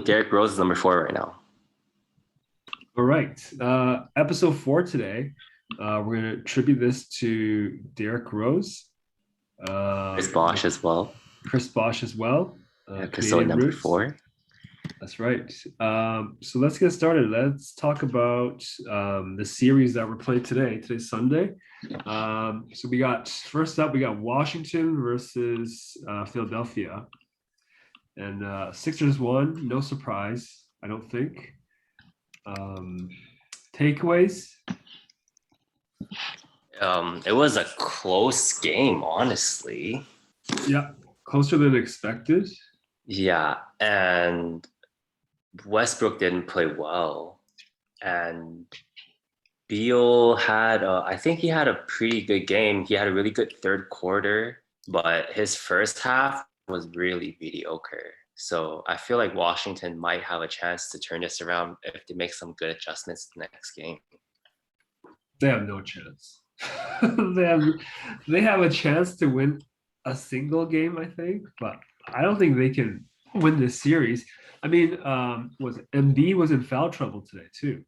Derrick Rose is number 4 right now. All right. Episode 4 today. We're going to attribute this to Derrick Rose, Chris Bosh as well. Chris Bosh as well, Episode Canadian number roots. 4. That's right. So let's get started. Let's talk about the series that we're playing today. Today's Sunday. So we got Washington versus Philadelphia. And Sixers won. No surprise, I don't think. Takeaways. It was a close game, honestly. Yeah, closer than expected. Yeah, and Westbrook didn't play well, and Beal I think he had a pretty good game. He had a really good third quarter, but his first half was really mediocre. So I feel like Washington might have a chance to turn this around if they make some good adjustments the next game. They have no chance. they have a chance to win a single game, I think, but I don't think they can win this series. I mean, was Embiid was in foul trouble today too,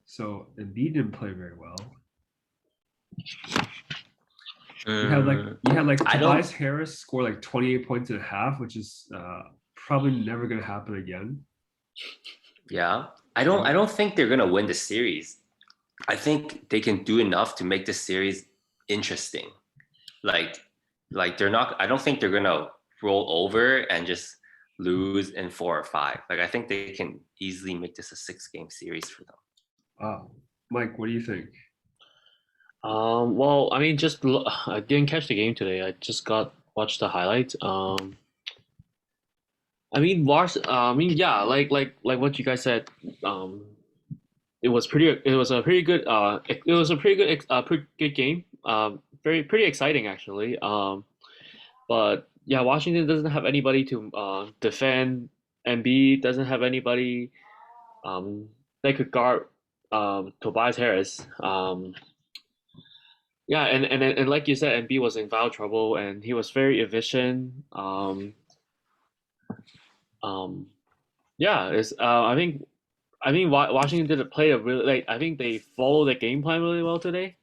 so Embiid didn't play very well. You had Tobias Harris score like 28 points and a half, which is probably never going to happen again. Yeah, I don't think they're going to win the series. I think they can do enough to make the series interesting. Like they're not. I don't think they're going to roll over and just lose in 4 or 5. Like I think they can easily make this a 6-game series for them. Wow, Mike, what do you think? Well, I mean, I didn't catch the game today. I just watched the highlights. Yeah, like what you guys said. It was a pretty good. Pretty good game. Pretty exciting actually. But yeah, Washington doesn't have anybody to defend. Embiid doesn't have anybody that could guard Tobias Harris. Yeah, and like you said, MB was in foul trouble, and he was very efficient. Yeah, it's Washington did play a really like I think they followed the game plan really well today.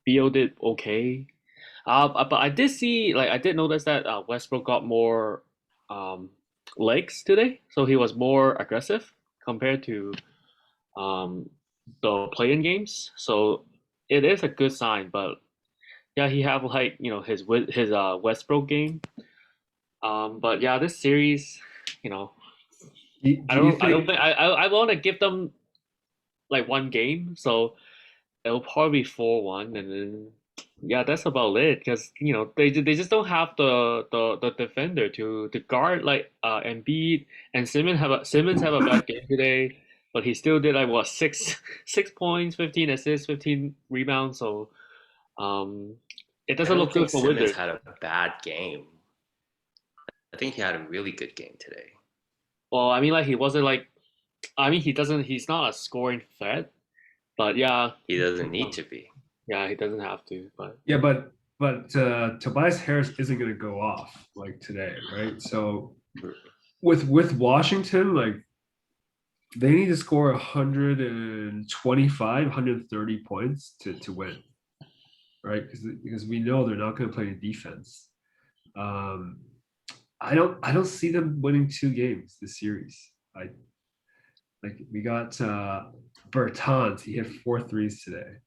Beal did okay. But I did notice that Westbrook got more legs today, so he was more aggressive compared to the play-in games. So it is a good sign, but yeah, he have like his Westbrook game. But yeah, this series, you know, I don't think I want to give them like one game, so it'll probably be 4-1, and then yeah, that's about it. Because they just don't have the defender to guard like Embiid and Simmons have a bad game today, but he still did like what six points, 15 assists, 15 rebounds. So it I doesn't don't look think good for Simmons Wizards. had a bad game. I think he had a really good game today. Well, I mean, like he wasn't like, I mean, he's not a scoring threat, but yeah, He doesn't need to be. yeah, he doesn't have to, but Yeah, but Tobias Harris isn't going to go off like today, right? So with Washington, like they need to score 125, 130 points to win, right? Because we know they're not going to play any defense. I don't see them winning 2 games this series. We got Bertans. He hit 4 threes today.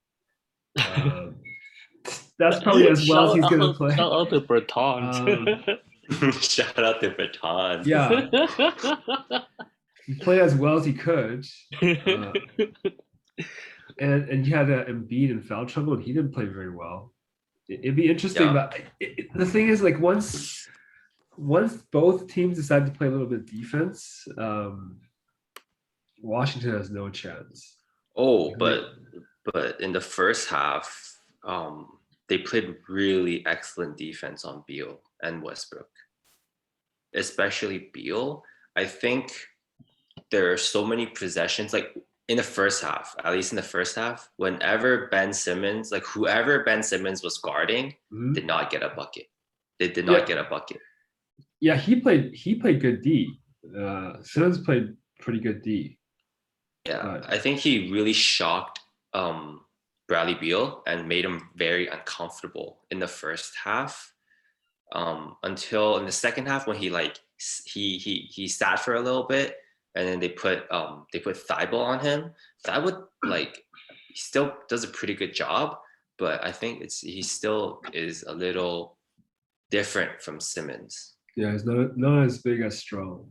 That's probably as well as he's going to play. Shout out to Bertans. Shout out to Baton. Yeah, he played as well as he could. And you had Embiid in foul trouble, and he didn't play very well. It'd be interesting, Yeah. but the thing is, like once both teams decide to play a little bit of defense, Washington has no chance. Oh, but in the first half, they played really excellent defense on Beal and Westbrook, especially Beal. I think there are so many possessions, like in the first half, at least in the first half, whenever whoever Ben Simmons was guarding, Mhm. did not get a bucket. They did not get a bucket. Yeah, he played good D. Simmons played pretty good D, Yeah, but I think he really shocked um, Bradley Beal and made him very uncomfortable in the first half. Until in the second half when he like he sat for a little bit and then they put Thibault on him. Thibault like he still does a pretty good job, but I think he still is a little different from Simmons. yeah, he's not as big as strong.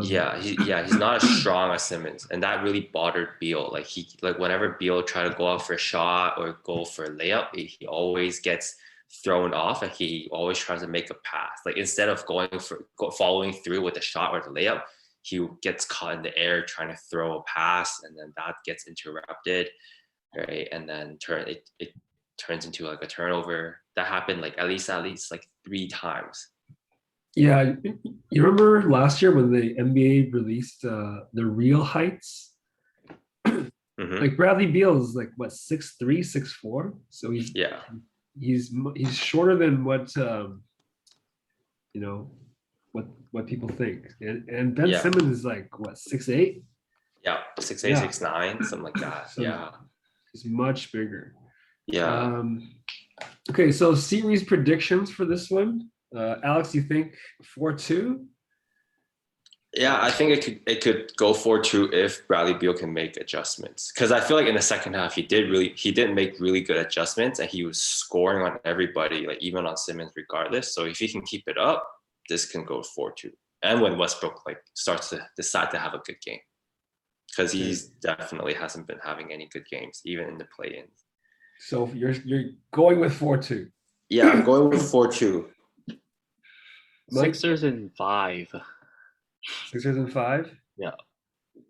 He's not as strong as Simmons, and that really bothered Beal. Like whenever Beal try to go out for a shot or go for a layup, he always gets thrown off, and he always tries to make a pass. Like instead of following through with the shot or the layup, he gets caught in the air trying to throw a pass, and then that gets interrupted, right? And then it turns into like a turnover. That happened like at least like 3 times. Yeah, you remember last year when the NBA released the real heights? Mm-hmm. Like Bradley Beal is like what 6'3", 6'4", so Yeah. he's shorter than what you know what people think, and Ben Yeah. Simmons is like what 6'8". Yeah, 6'8", Yeah. 6'9", something like that. So Yeah, he's much bigger. yeah, Okay, so series predictions for this one. Alex, you think 4-2? yeah. I think it could go 4-2 if Bradley Beal can make adjustments. Because I feel like in the second half he didn't make really good adjustments, and he was scoring on everybody, like even on Simmons, regardless. So if he can keep it up, this can go 4-2. And when Westbrook like starts to decide to have a good game, because he's definitely hasn't been having any good games, even in the play-ins. So you're going with 4-2. Yeah, I'm going with 4-2. Mike? Sixers in 5. Sixers in 5. Yeah.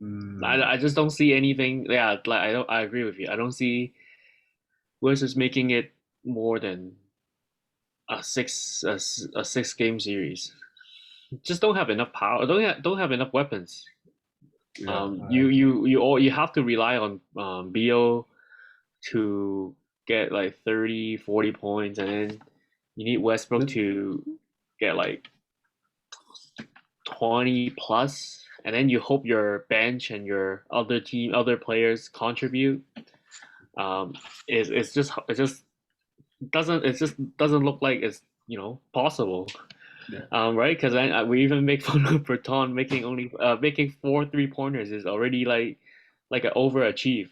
Mm, I just don't see anything. Yeah, like I agree with you. I don't see Wizards making it more than a 6 game series. Just don't have enough power. Don't have enough weapons. yeah, You have to rely on Beal to get like 30, 40 points, and then you need Westbrook to get like 20 plus, and then you hope your bench and your other players contribute. It just doesn't look like it's possible. Yeah. Right? Because we even make fun of Berton making 4 3-pointers is already like an overachieve.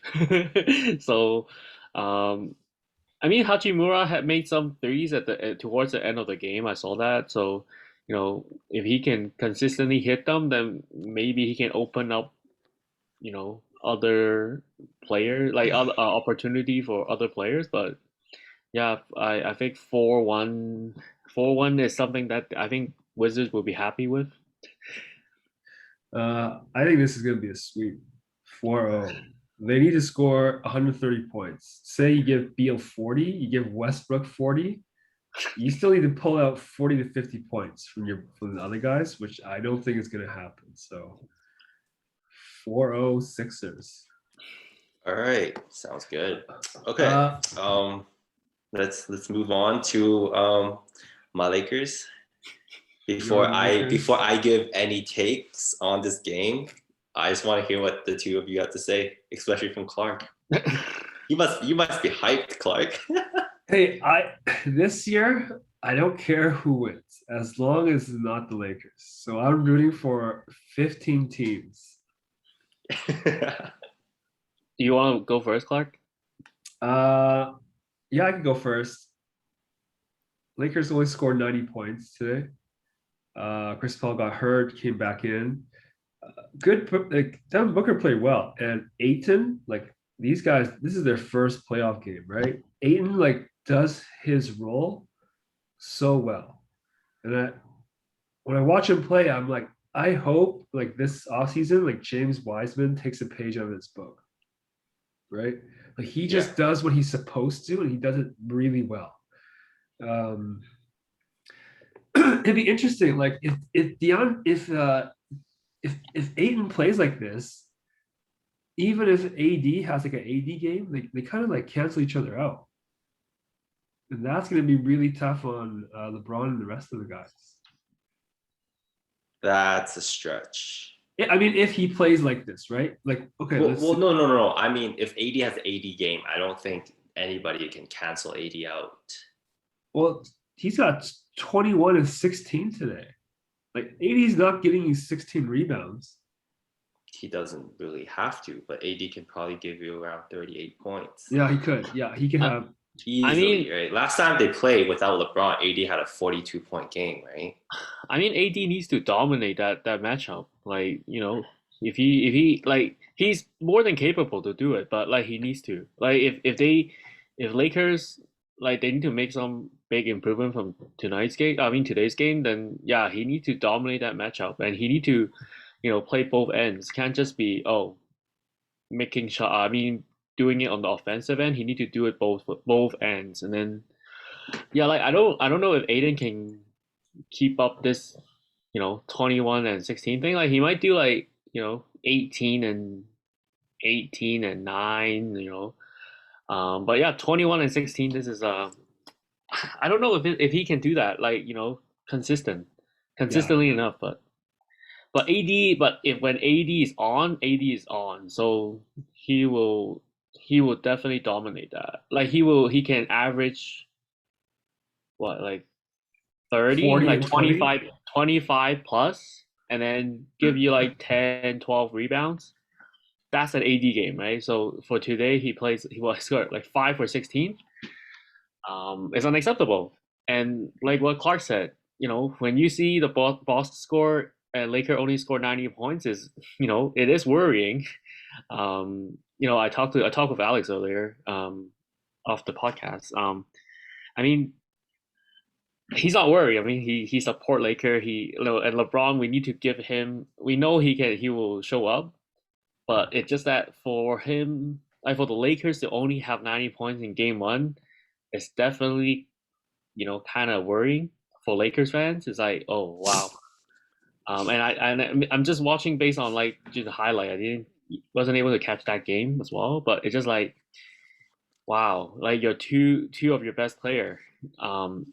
So, I mean, Hachimura had made some threes towards the end of the game. I saw that. So, if he can consistently hit them, then maybe he can open up, other player like other opportunity for other players. But yeah, I think 4-1 is something that I think Wizards will be happy with. I think this is going to be a sweep. 4-0. They need to score 130 points. Say you give Beal 40, you give Westbrook 40. You still need to pull out 40 to 50 points from the other guys, which I don't think is going to happen. So 4-0 Sixers. All right, sounds good. Okay, let's move on to my Lakers. Before I give any takes on this game, I just want to hear what the two of you have to say, especially from Clark. you must be hyped, Clark. Hey, this year I don't care who wins as long as it's not the Lakers. So I'm rooting for 15 teams. Do you want to go first, Clark? Yeah, I can go first. Lakers only scored 90 points today. Chris Paul got hurt, came back in. Good, like Devin Booker played well, and Ayton, like these guys, this is their first playoff game, right? Ayton like does his role so well, and when I watch him play, I'm like, I hope like this offseason, like James Wiseman takes a page out of his book, right? Like he just does what he's supposed to, and he does it really well. It'd be interesting, like if Ayton plays like this, even if AD has like an AD game, they kind of like cancel each other out, and that's going to be really tough on LeBron and the rest of the guys. That's a stretch. I mean, if he plays like this, right? Like, okay, Well, no. I mean, if AD has an AD game, I don't think anybody can cancel AD out. Well, he's got 21 and 16 today. Like, AD's not getting you 16 rebounds. He doesn't really have to, but AD can probably give you around 38 points. Yeah, he could. Yeah, he can have easily, right? Last time they played without LeBron, AD had a 42-point game, right? I mean, AD needs to dominate that matchup. Like, if he like he's more than capable to do it, but like he needs to. Like if Lakers like they need to make some big improvement from today's game, then yeah, he needs to dominate that matchup and he need to, play both ends. Can't just be making shot. I mean, doing it on the offensive end, he need to do it both ends. And then yeah, like I don't know if Aiden can keep up this 21 and 16 thing. Like he might do like 18 and 18 and 9, but yeah, 21 and 16, this is I don't know if he can do that, like consistently enough. But if when AD is on, so he will definitely dominate that. Like he can average what, like 30, 40 like and 20? 25 plus, and then give you like 10, 12 rebounds. That's an AD game, right? So for today, he will score like 5 for 16. It's unacceptable. And like what Clark said, when you see the Boston score and Laker only score 90 points, it is worrying. I talked with Alex earlier, off the podcast. I mean, he's not worried. I mean, he's a Port Laker. And LeBron, we need to give him. We know he will show up, but it's just that for him, like for the Lakers to only have 90 points in game one, it's definitely, kind of worrying for Lakers fans. It's like, oh wow. I'm just watching based on like just the highlight. Wasn't able to catch that game as well, but it's just like, wow, like your two of your best player, doesn't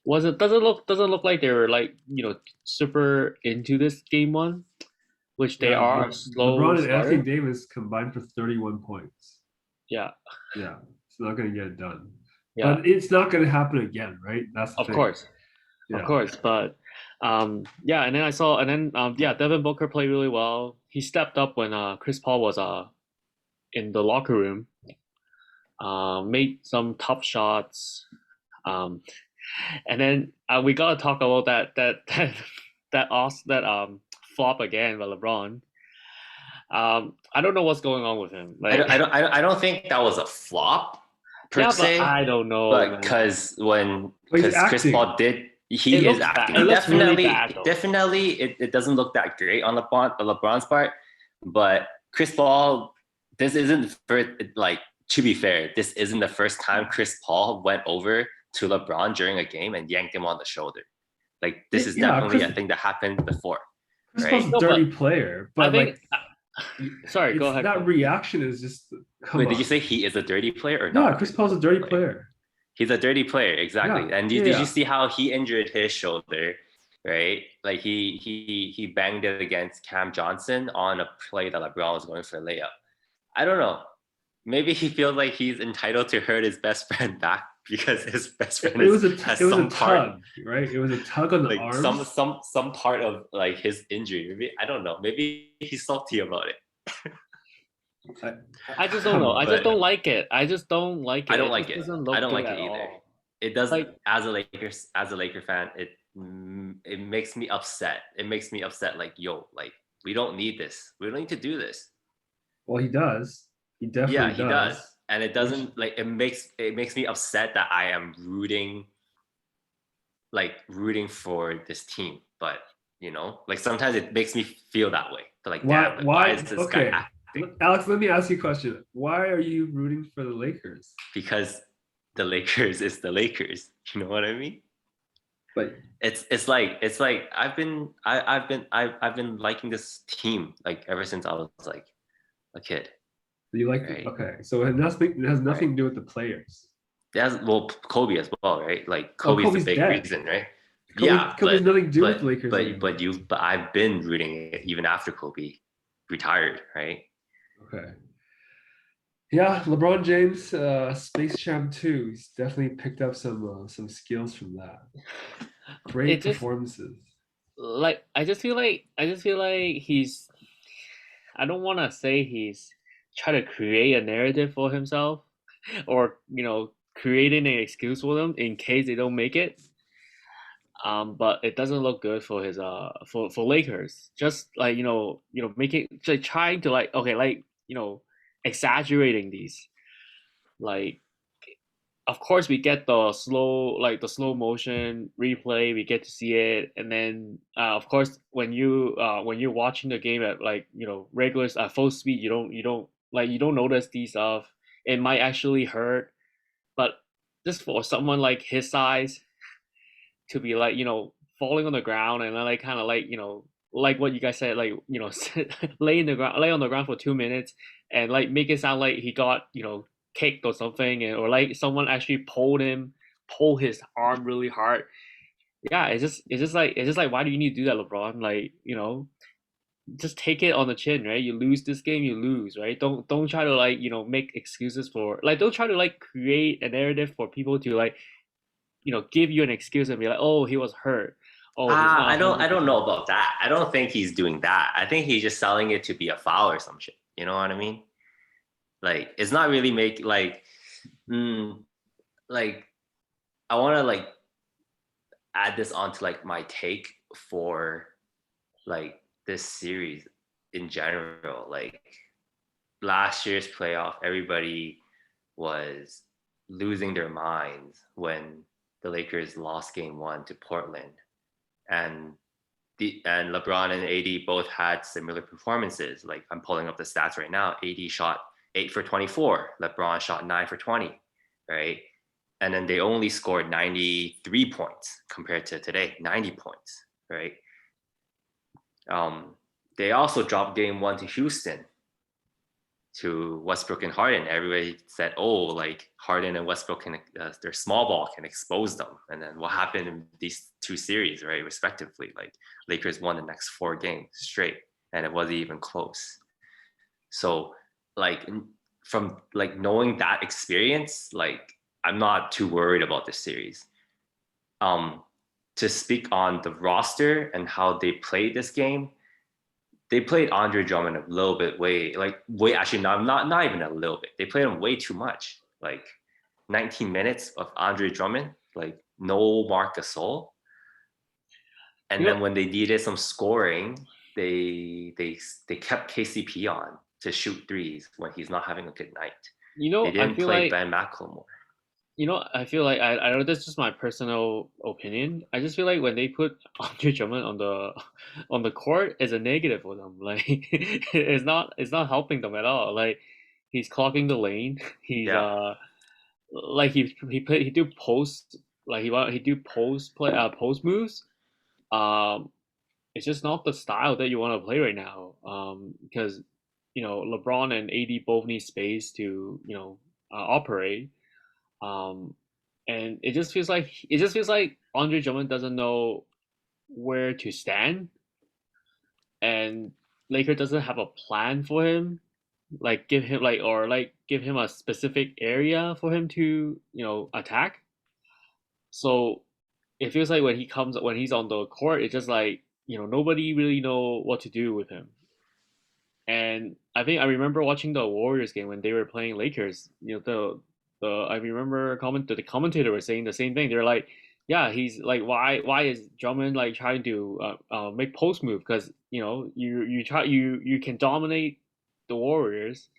look like they were like super into this game one, which they are slow LeBron and starter. Anthony Davis combined for 31 points. Yeah, it's not going to get it done. Yeah, but it's not going to happen again, right? That's the of thing. course, Yeah. of course. But and then Devin Booker played really well. He stepped up when Chris Paul was in the locker room. Made some tough shots. And then we gotta talk about that flop again by LeBron. I don't know what's going on with him. Like, I don't think that was a flop per se. But I don't know. But because Chris Paul did, he is acting. Definitely, it doesn't look that great on LeBron's part. But Chris Paul, this isn't to be fair, this isn't the first time Chris Paul went over to LeBron during a game and yanked him on the shoulder. Like this is definitely a thing that happened before. Chris Paul's a dirty player, but sorry, go ahead. That reaction is just. Wait, did you say he is a dirty player or not? Yeah, Chris Paul's a dirty player. He's a dirty player, exactly. Yeah. And did you see how he injured his shoulder? Right, like he banged it against Cam Johnson on a play that LeBron was going for a layup. I don't know. Maybe he feels like he's entitled to hurt his best friend back because his best friend it was a tug, right? It was a tug on the arm. Some part of like his injury. Maybe I don't know. Maybe he's salty about it. I just don't know. I just don't like it. I don't like it. I don't like it either. All. It doesn't. As a Laker fan, it makes me upset. It makes me upset. Like, yo, like we don't need this. We don't need to do this. Well, he does. He definitely does. And it doesn't it makes me upset that I am rooting for this team. But like sometimes it makes me feel that way. But like, why is this guy acting? Alex, let me ask you a question. Why are you rooting for the Lakers? Because the Lakers is the Lakers. You know what I mean? But it's like I've been liking this team like ever since I was like a kid. You like it? Okay, so it has nothing to do with the players. Kobe as well, right? Like Kobe's the big reason, right? Yeah, Kobe has nothing to do with the Lakers but I've been rooting it even after Kobe retired, right? Okay. Yeah, LeBron James, Space Jam 2. He's definitely picked up some skills from that. It Great just performances. like I just feel like he's I don't want to say he's trying to create a narrative for himself or creating an excuse for them in case they don't make it. But it doesn't look good for his for Lakers. Just like making like trying to like okay like exaggerating these like of course we get the slow motion replay, we get to see it, and then of course when you're watching the game at like regular full speed, you don't notice these stuff. It might actually hurt, but just for someone like his size to be like falling on the ground and then like kind of like like what you guys said, like lay on the ground for 2 minutes and like make it sound like he got kicked or something, or like someone actually pull his arm really hard. Yeah, it's just like why do you need to do that, LeBron? Like just take it on the chin, right? You lose this game, you lose, right? Don't try to like make excuses for like don't try to like create a narrative for people to like give you an excuse and be like, oh, he was hurt. Oh, he's not I don't I don't know 100%. about that. I don't think he's doing that. I think he's just selling it to be a foul or some shit. You know what I mean? Like it's not really make mm, like I want to like add this onto like my take for like this series in general. Like last year's playoff, everybody was losing their minds when the Lakers lost game one to Portland. And and LeBron and AD both had similar performances. Like I'm pulling up the stats right now. AD shot 8 for 24. LeBron shot 9 for 20, right? And then they only scored 93 points compared to today, 90 points, right? Um, they also dropped game one to Houston to Westbrook and Harden. Everybody said, "Oh, like Harden and Westbrook can their small ball can expose them." And then what happened in these two series, right, respectively? Like Lakers won the next 4 games straight, and it wasn't even close. So, like from like knowing that experience, like I'm not too worried about this series. Um, to speak on the roster and how they played this game, they played Andre Drummond a little bit way actually not even a little bit. They played him way too much. Like 19 minutes of Andre Drummond, like no Marc Gasol. And You know, then when they needed some scoring, they kept KCP on to shoot threes when he's not having a good night. They I didn't feel play like Ben McLemore. I feel like I know this is just my personal opinion. I just feel like when they put Andre Drummond on the on the court, is a negative for them. Like it's not helping them at all. Like he's clogging the lane. He's Yeah. like he do post like he do post play post moves. Um, it's just not the style that you want to play right now. Because LeBron and AD both need space to operate. Um, and it just feels like Andre Drummond doesn't know where to stand, and Laker doesn't have a plan for him. Like give him like or like give him a specific area for him to attack. So it feels like when he's on the court, it's just like nobody really know what to do with him. And I think I remember watching the Warriors game when they were playing Lakers. The I remember the commentator was saying the same thing. They're like, yeah, he's like, why is Drummond like trying to make post move? Because you can dominate the Warriors.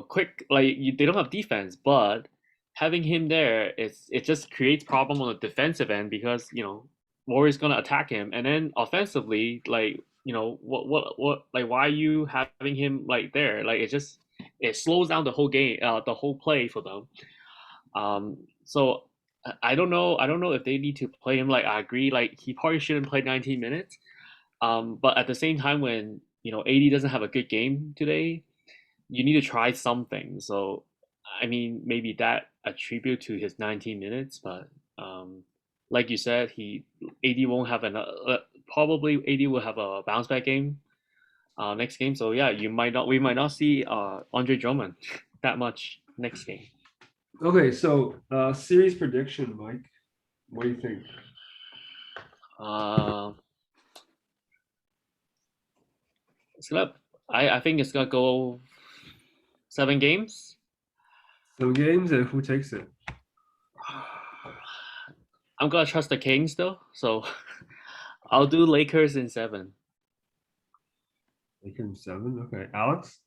Quick like they don't have defense, but having him there, it just creates problem on the defensive end because Warriors gonna attack him, and then offensively, like what like why are you having him like there? Like it slows down the whole game, the whole play for them. So I don't know if they need to play him. Like I agree, like he probably shouldn't play 19 minutes. But at the same time, when AD doesn't have a good game today, you need to try something. So I mean, maybe that attribute to his 19 minutes, but um, like you said, AD won't have probably AD will have a bounce back game next game. So yeah, we might not see Andre Drummond that much next game. Okay, so series prediction, Mike. What do you think? Uh, it's gonna. I think it's gonna go 7 games. 7 games, and who takes it? I'm gonna trust the Kings though, so I'll do Lakers in 7. Lakers in 7. Okay, Alex.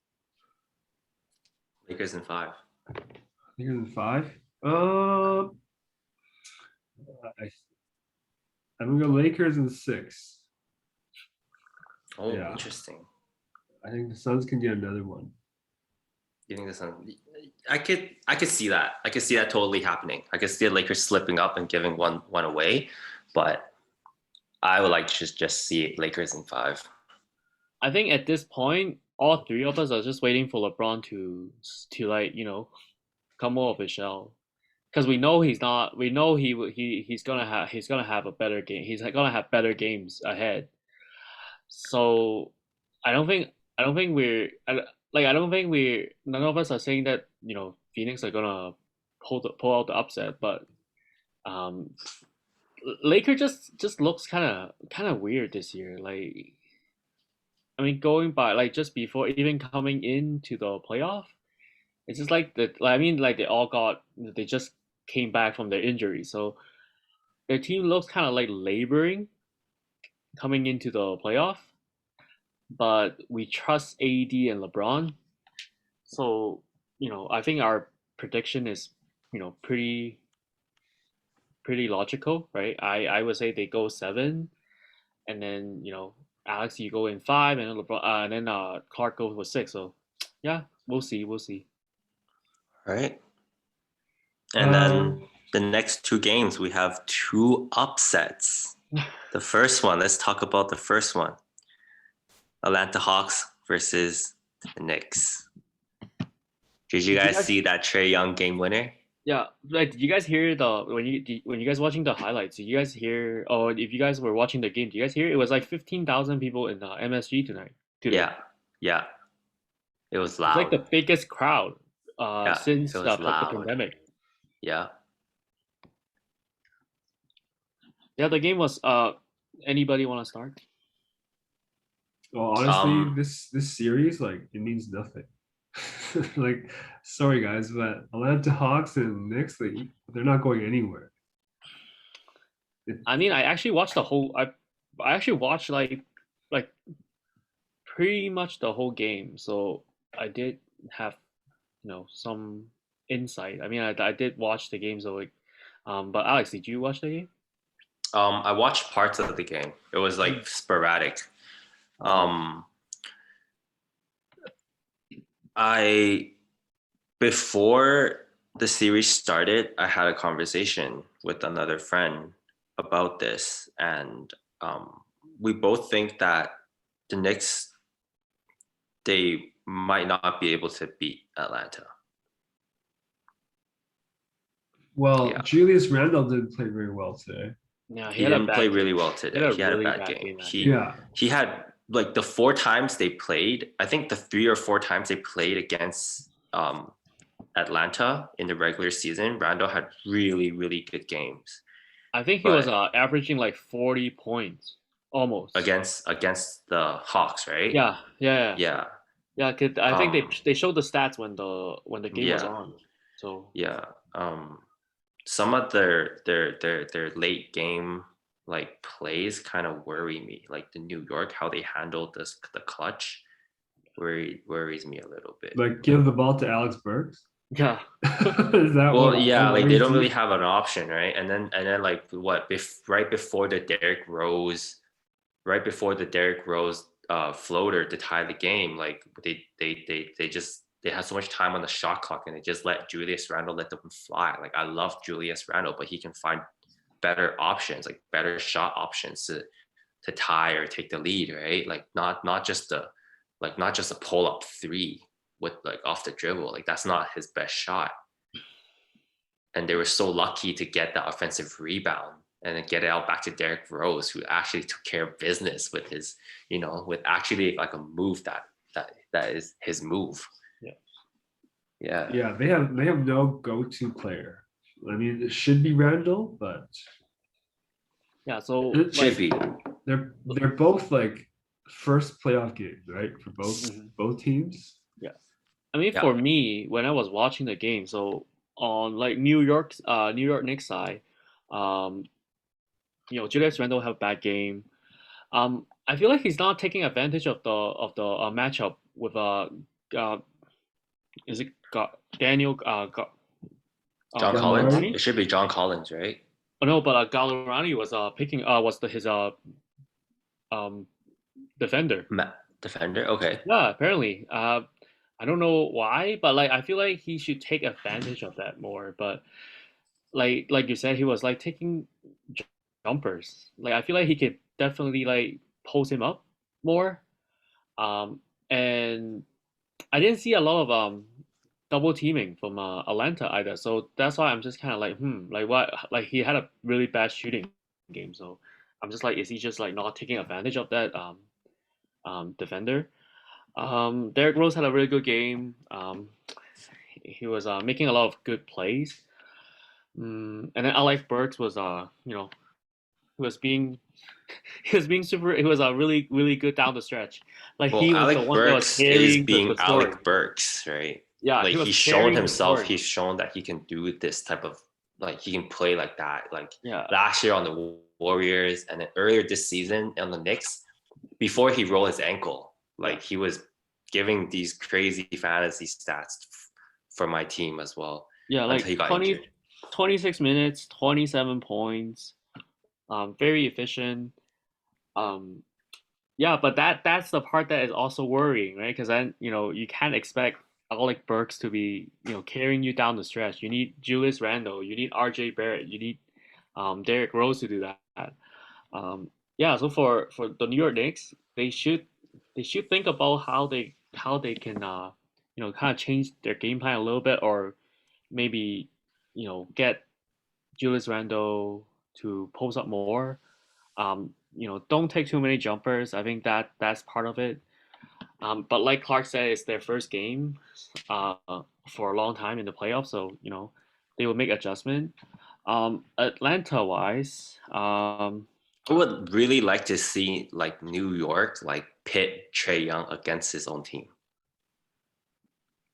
Lakers in 5. Lakers in 5. I, I'm gonna go Lakers in 6. Oh, Yeah. interesting. I think the Suns can get another one. You think the Suns? I could see that. I could see that totally happening. I could see the Lakers slipping up and giving one away, but I would like to just see Lakers in 5. I think at this point, all three of us are just waiting for LeBron to like come out of his shell, because we know he's not. We know he's gonna have a better game. He's gonna have better games ahead. So I don't think we're I don't think we none of us are saying that Phoenix are gonna pull out the upset, but um Laker just looks kind of weird this year. Like, I mean, going by like just before even coming into the playoff, it's just like I mean, like they just came back from their injury, so their team looks kind of like laboring coming into the playoff. But we trust AD and LeBron, so I think our prediction is pretty logical, right? I would say they go 7, and then Alex, you go in 5, and then LeBron, and then Clark goes with 6. So yeah, we'll see, we'll see. All right. And then the next 2 games, we have 2 upsets. The first one, let's talk about the first one. Atlanta Hawks versus the Knicks. Did you guys see that Trae Young game winner? Yeah, like, did you guys hear when you guys watching the highlights? Did you guys hear? Or if you guys were watching the game, did you guys hear? It was like 15,000 people in MSG tonight. Today. Yeah. It was loud. It's like the biggest crowd since the pandemic. Yeah. Yeah, the game was. Anybody want to start? Well, honestly, this series, like, it means nothing. Like, sorry guys, but Atlanta Hawks and Knicks, they're not going anywhere. I mean, I actually watched the whole. I actually watched like pretty much the whole game, so I did have some insight. I mean, I did watch the game, so like, but Alex, did you watch the game? I watched parts of the game. It was like sporadic. Before the series started, I had a conversation with another friend about this, and we both think that the Knicks, they might not be able to beat Atlanta. Well, yeah. Julius Randle didn't play very well today. Yeah, he didn't play really well today. He had a bad game. He had like the 4 times they played, I think the 3 or 4 times they played against Atlanta in the regular season, Randle had really, really good games. I think he was averaging like 40 points almost against the Hawks, right? Yeah. Cause I think they showed the stats when the game was on. So yeah, some of their late game like plays kind of worry me. Like the New York, how they handled the clutch worries me a little bit. Like give the ball to Alex Burks. Yeah. Is that like they don't really have an option, right? And then like right before the Derrick Rose floater to tie the game, like they had so much time on the shot clock, and they just let Julius Randle let them fly. Like, I love Julius Randle, but he can find better options, like better shot options to tie or take the lead, right? Like not just a pull up 3 with like off the dribble. Like, that's not his best shot. And they were so lucky to get the offensive rebound and then get it out back to Derrick Rose, who actually took care of business with his, with actually like a move that is his move. Yeah. Yeah. Yeah, they have no go-to player. I mean, it should be Randall, but Yeah, so it Should be. they're both like first playoff games, right? For Mhm. both teams. Yeah. I mean, Yeah. for me, when I was watching the game, so on like New York Knicks side, um, Julius Randle have a bad game. I feel like he's not taking advantage of the matchup with uh is it Daniel John Collins. Gallinari? It Gallinari? should be John Collins, right? Oh no, but Gallinari was picking was his um defender. Defender. Okay. Yeah, apparently. I don't know why, but like I feel like he should take advantage of that more. But like you said, he was like taking jumpers. Like I feel like he could definitely like post him up more. And I didn't see a lot of double teaming from Atlanta either. So that's why I'm just kind of like, like what? Like he had a really bad shooting game. So I'm just like, is he just like not taking advantage of that defender? Derrick Rose had a really good game. He was making a lot of good plays. And then Alec Burks was he was being he was being super. He was really really good down the stretch. Like Well, he was the Alec one that was Burks is carrying the being scoring. Alec Burks, right? Yeah, Like he was he's shown carrying the himself, scoring. he's shown that he can do this type of, like he can play like that. Like Yeah, last year on the Warriors, and then earlier this season on the Knicks, before he rolled his ankle, yeah, like he was giving these crazy fantasy stats for my team as well yeah. until Like he got injured. 26 minutes, 27 points. Very efficient. Um, yeah, but that's the part that is also worrying, right? Because then you can't expect Alec Burks to be carrying you down the stretch. You need Julius Randle, you need R.J. Barrett, you need Derrick Rose to do that. Yeah, so for the New York Knicks, they should think about how they can kind of change their game plan a little bit, or maybe get Julius Randle to post up more. Don't take too many jumpers. I think that's part of it. But like Clark said, it's their first game uh, for a long time in the playoffs, so they will make adjustment. Atlanta wise, I would really like to see like New York like pit Trey Young against his own team.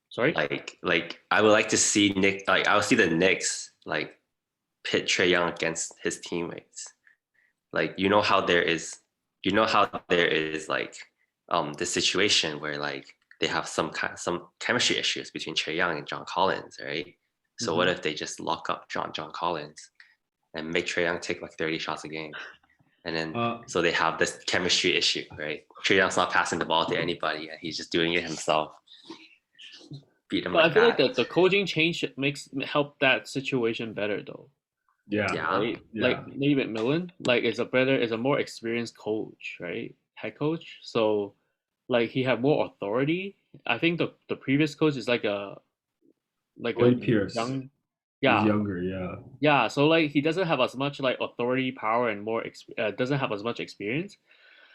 sorry. Like I would like to see Nick, like I would see the Knicks like pit Trey Young against his teammates. Like how there is like the situation where like they have some chemistry issues between Trey Young and John Collins, right? So what Mhm. if they just lock up John Collins and make Trey Young take like 30 shots a game? And then so they have this chemistry issue, right? Trey Young's not passing the ball to anybody and he's just doing it himself. Beat him But like I feel like that. the coaching change makes help that situation better though, Yeah, Yeah. right? yeah. Like Nate McMillan, like is a more experienced coach, right? Head coach. So like he had more authority. I think the previous coach is like a Lloyd Pierce young, is yeah, younger. Yeah, yeah. So like he doesn't have as much like authority, power, and doesn't have as much experience.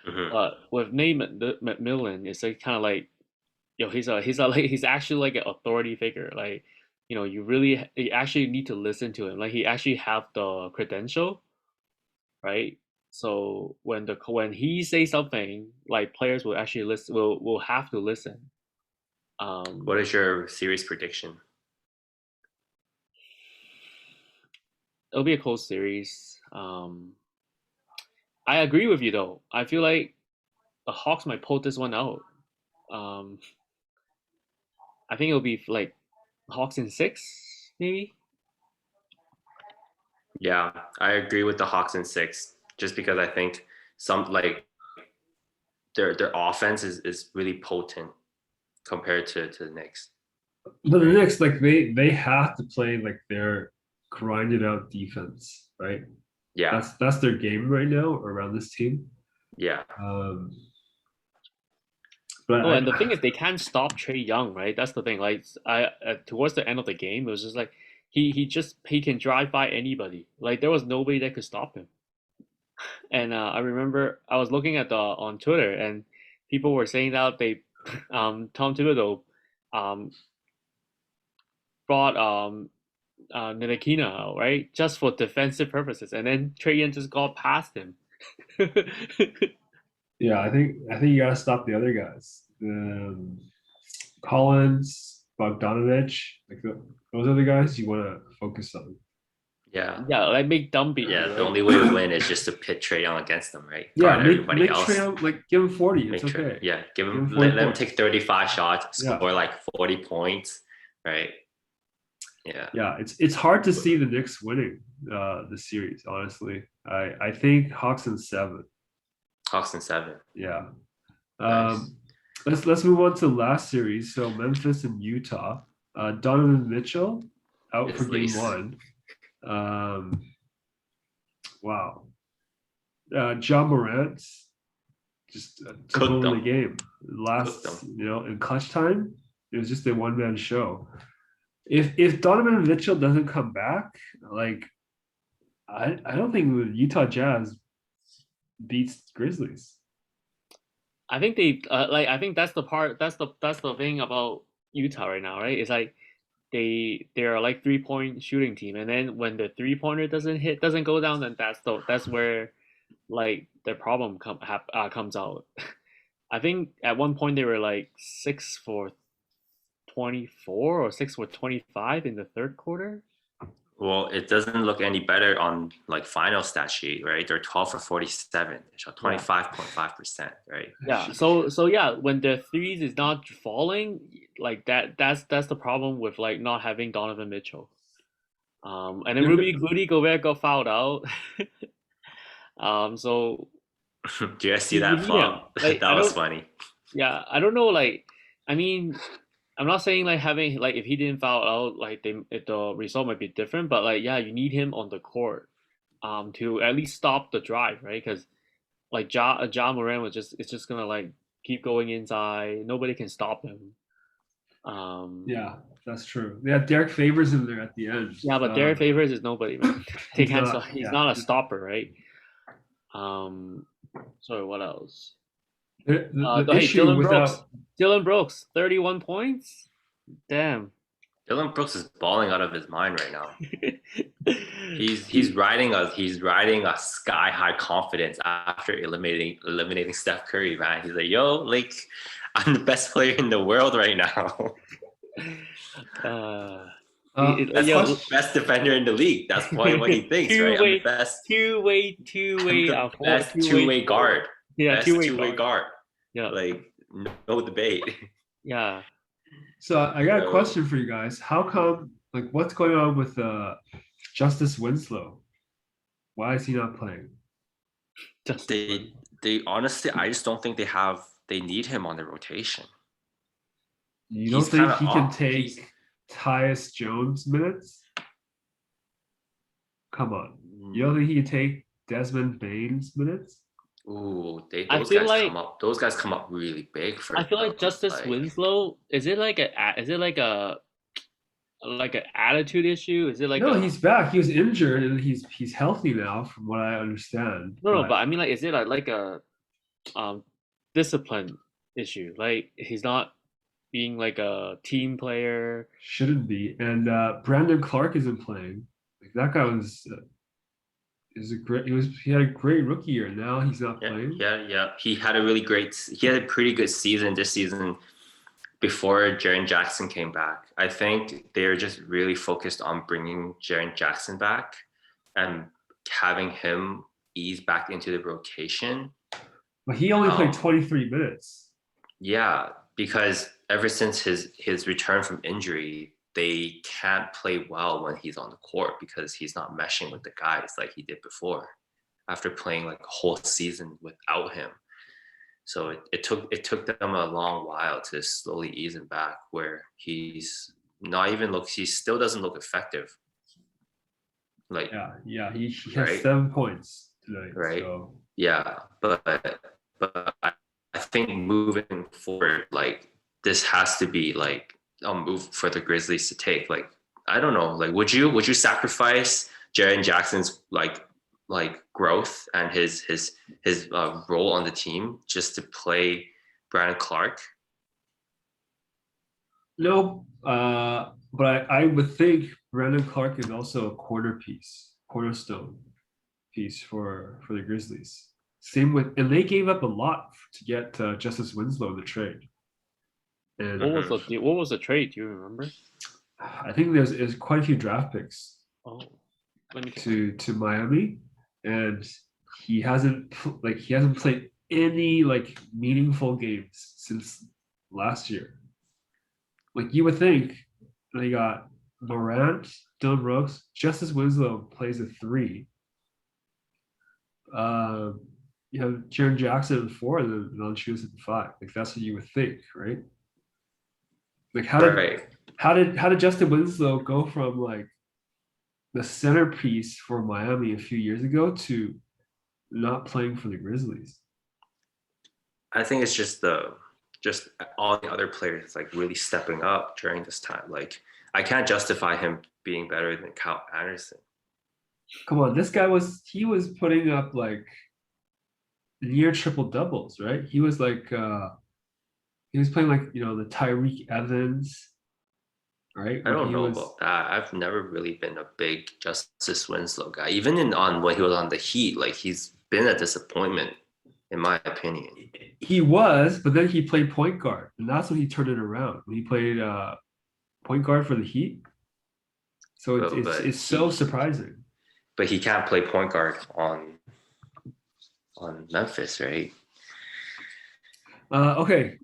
Hmm. But with Nate McMillan, it's like kind of like he's actually like an authority figure. Like you actually need to listen to him. Like he actually have the credential, right? So when he says something, like players will actually listen. Will have to listen. Um, What is your series prediction? it'll be a close series. I agree with you though. I feel like the Hawks might pull this one out. Um, I think it'll be like Hawks in six, maybe. Yeah, I agree with the Hawks in six, just because I think some like their offense is really potent compared to the Knicks. but the Knicks like they have to play like their grinded out defense, right? Yeah, That's their game right now around this team. yeah. Um, but Oh, and the I thing is, they can't stop Trey Young, right? That's the thing. Like, I towards the end of the game, it was just like he can drive by anybody. Like there was nobody that could stop him. And I remember I was looking at the on Twitter, and people were saying that they Tom Thibodeau um brought Ntilikina out, right, just for defensive purposes, and then Trae Young just got past him. Yeah, I think you gotta stop the other guys. Collins, Bogdanovich, like those are the guys you want to focus on. Yeah. Yeah, like make dumb beat. Yeah, Right? the only way to win is just to pit Trae Young against them, right? Yeah, Guard make everybody else. Trae Young, like give him 40. It's Make Trae, okay. yeah, give him, Give him 40 let him points. take 35 shots, Yeah. score like 40 points, right? Yeah. Yeah, it's hard to see the Knicks winning the series, honestly. I think Hawks in 7. Hawks in 7. Yeah. Nice. Let's move on to the last series. So Memphis and Utah. Donovan Mitchell out for game Grizzlies. 1. Wow. John Morant just took Cooked over the them. game. Last, Cooked in clutch time, it was just a one-man show. If Donovan Mitchell doesn't come back, like I don't think the Utah Jazz beats Grizzlies. I think they like. I think that's the part. That's the thing about Utah right now, right? It's like they're like 3-point shooting team, and then when the 3-pointer doesn't go down, then that's where like the problem comes out. I think at one point they were like 6 for 24 or 6 for 25 in the third quarter. Well, it doesn't look any better on like final stat sheet, right? They're 12 for 47, they shot 25.5%, right? Yeah. So yeah, when the threes is not falling, like that's the problem with like not having Donovan Mitchell. And then Rudy Gobert got fouled out. So Do you guys see you that need him. flop? Like, That was funny. yeah, I don't know. Like, I mean, I'm not saying like having like if he the result might be different, but like yeah, you need him on the court, to at least stop the drive, right? Because like Ja Moran it's just gonna like keep going inside. Nobody can stop him. Yeah, that's true. Yeah, Derek Favors in there at the end. Yeah, but Derek Favors is nobody, man. He's not a stopper, right? Sorry, what else? The Hey, issue Dylan Brooks, 31 points. Damn. Dylan Brooks is balling out of his mind right now. He's riding a sky high confidence after eliminating Steph Curry, man. He's like, yo, like I'm the best player in the world right now. Best defender in the league. That's what he thinks, right? I'm the best two-way guard. Yeah, best two-way guard. Yeah, like no debate. Yeah. So I got a question for you guys. How come? Like, what's going on with Justice Winslow? Why is he not playing? They honestly, I just don't think they need him on the rotation. You don't think he can take Tyus Jones minutes? Come on. You don't think he can take Desmond Bane's minutes? Ooh, those guys come up really big for. I feel like Justice Winslow, is it like an attitude issue? Is it like no? He's back. He was injured and he's healthy now, from what I understand. No, but I mean, like, is it like a discipline issue? Like he's not being like a team player. Shouldn't be. And Brandon Clark isn't playing. Like that guy he had a great rookie year. Now he's not playing. Yeah. He had a pretty good season this season before Jaren Jackson came back. I think they're just really focused on bringing Jaren Jackson back and having him ease back into the rotation. But he only played 23 minutes. Yeah, because ever since his return from injury, they can't play well when he's on the court because he's not meshing with the guys like he did before after playing like a whole season without him. So it took them a long while to slowly ease him back where he still doesn't look effective. Like he has 7 points tonight. Right. So. Yeah, but I think moving forward, like this has to be like a move for the Grizzlies to take. Like I don't know. Like, would you sacrifice Jaren Jackson's like growth and his role on the team just to play Brandon Clark? No, but I would think Brandon Clark is also a cornerstone piece for the Grizzlies. Same with, and they gave up a lot to get Justice Winslow in the trade. And What was the trade? Do you remember? I think there's quite a few draft picks Oh, let me check. to Miami, and he hasn't played any like meaningful games since last year. Like you would think they got Morant, Dylan Brooks, Justice Winslow plays a 3. You have Jaren Jackson at 4, and then Valanciunas at 5. Like that's what you would think, right? Like how did Justin Winslow go from like the centerpiece for Miami a few years ago to not playing for the Grizzlies? I think it's just all the other players like really stepping up during this time. Like I can't justify him being better than Kyle Anderson. Come on, this guy was putting up like near triple doubles, right? He was like he was playing like the Tyreek Evans, right? I don't know about that. I've never really been a big Justice Winslow guy. Even on when he was on the Heat, like he's been a disappointment in my opinion. He was, but then he played point guard, and that's when he turned it around. When he played point guard for the Heat. So it's so surprising. But he can't play point guard on Memphis, right? Okay.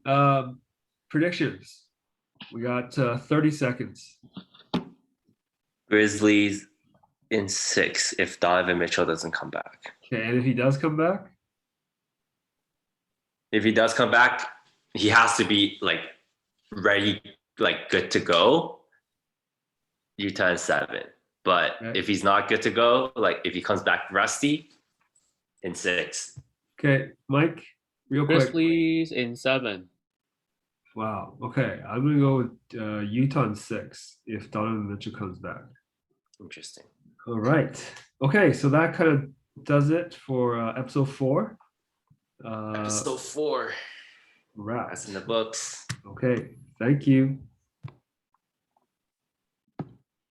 Predictions. We got 30 seconds. Grizzlies in 6 if Donovan Mitchell doesn't come back. Okay, and if he does come back? If he does come back, he has to be like ready, like good to go. Utah in 7. But if he's not good to go, like if he comes back rusty, in 6. Okay, Mike, real quick. Grizzlies in 7. Wow. Okay, I'm gonna go with Utah in 6 if Donovan Mitchell comes back. Interesting. All right. Okay, so that kind of does it for episode 4. Episode 4. Right. That's in the books. Okay. Thank you.